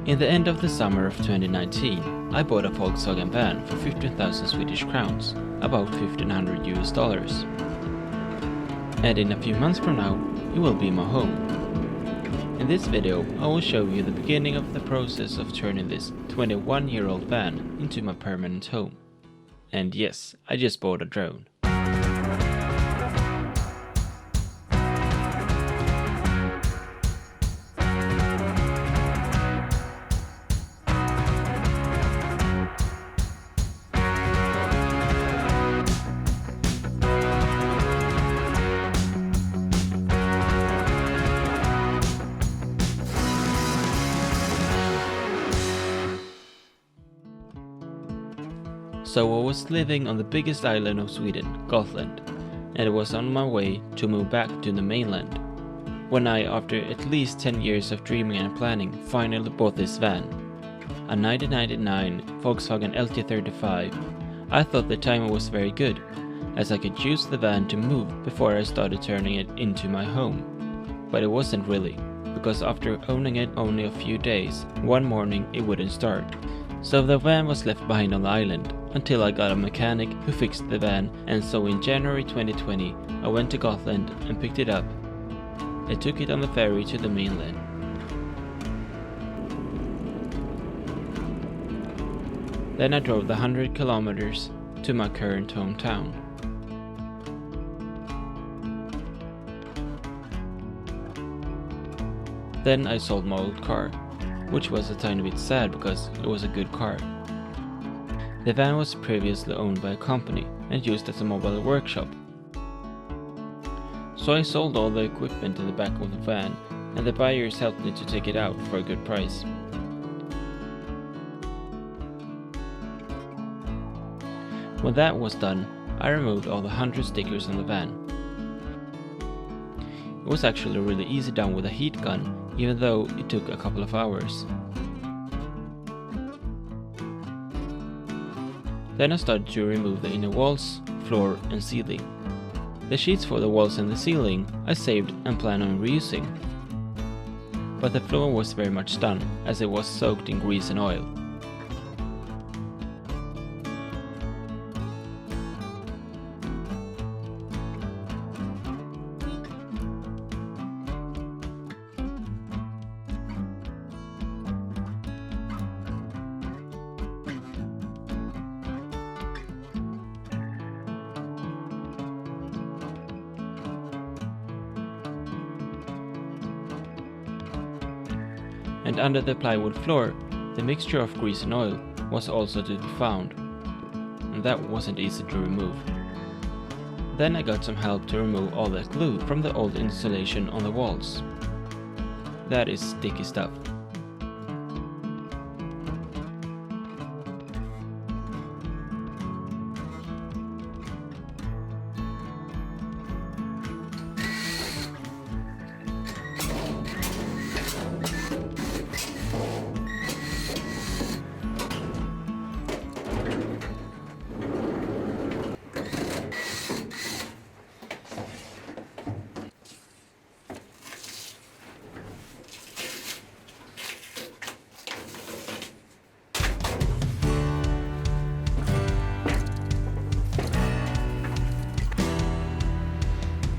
In the end of the summer of 2019, I bought a Volkswagen van for 15,000 Swedish crowns, about $1,500. And in a few months from now, it will be my home. In this video, I will show you the beginning of the process of turning this 21-year-old van into my permanent home. And yes, I just bought a drone. So I was living on the biggest island of Sweden, Gotland, and I was on my way to move back to the mainland, when I, after at least 10 years of dreaming and planning, finally bought this van. A 1999 Volkswagen LT-35. I thought the timing was very good, as I could use the van to move before I started turning it into my home. But it wasn't really, because after owning it only a few days, one morning it wouldn't start. So the van was left behind on the island, until I got a mechanic who fixed the van, and so in January 2020 I went to Gotland and picked it up. I took it on the ferry to the mainland. Then I drove the 100 kilometers to my current hometown. Then I sold my old car, which was a tiny bit sad because it was a good car. The van was previously owned by a company and used as a mobile workshop. So I sold all the equipment in the back of the van, and the buyers helped me to take it out for a good price. When that was done, I removed all the 100 stickers on the van. It was actually really easy done with a heat gun, even though it took a couple of hours. Then I started to remove the inner walls, floor and ceiling. The sheets for the walls and the ceiling I saved and plan on reusing. But the floor was very much done, as it was soaked in grease and oil. And under the plywood floor, the mixture of grease and oil was also to be found, and that wasn't easy to remove. Then I got some help to remove all that glue from the old insulation on the walls. That is sticky stuff.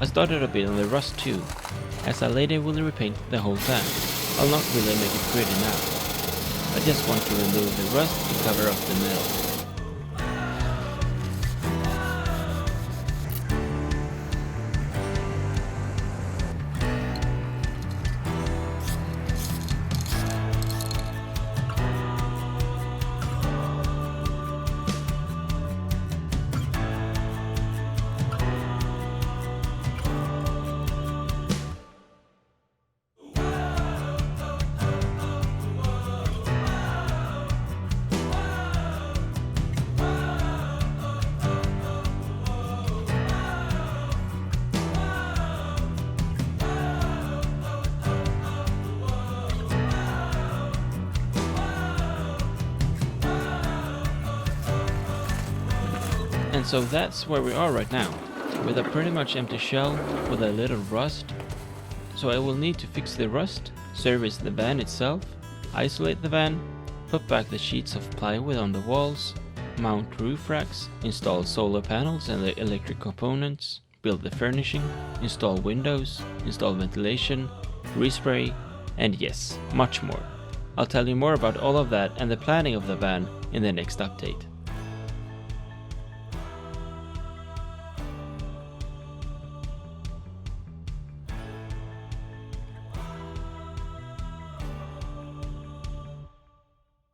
I started a bit on the rust too, as I later will repaint the whole van. I'll not really make it pretty now. I just want to remove the rust and cover up the metal. And so that's where we are right now, with a pretty much empty shell with a little rust. So I will need to fix the rust, service the van itself, isolate the van, put back the sheets of plywood on the walls, mount roof racks, install solar panels and the electric components, build the furnishing, install windows, install ventilation, respray, and yes, much more. I'll tell you more about all of that and the planning of the van in the next update.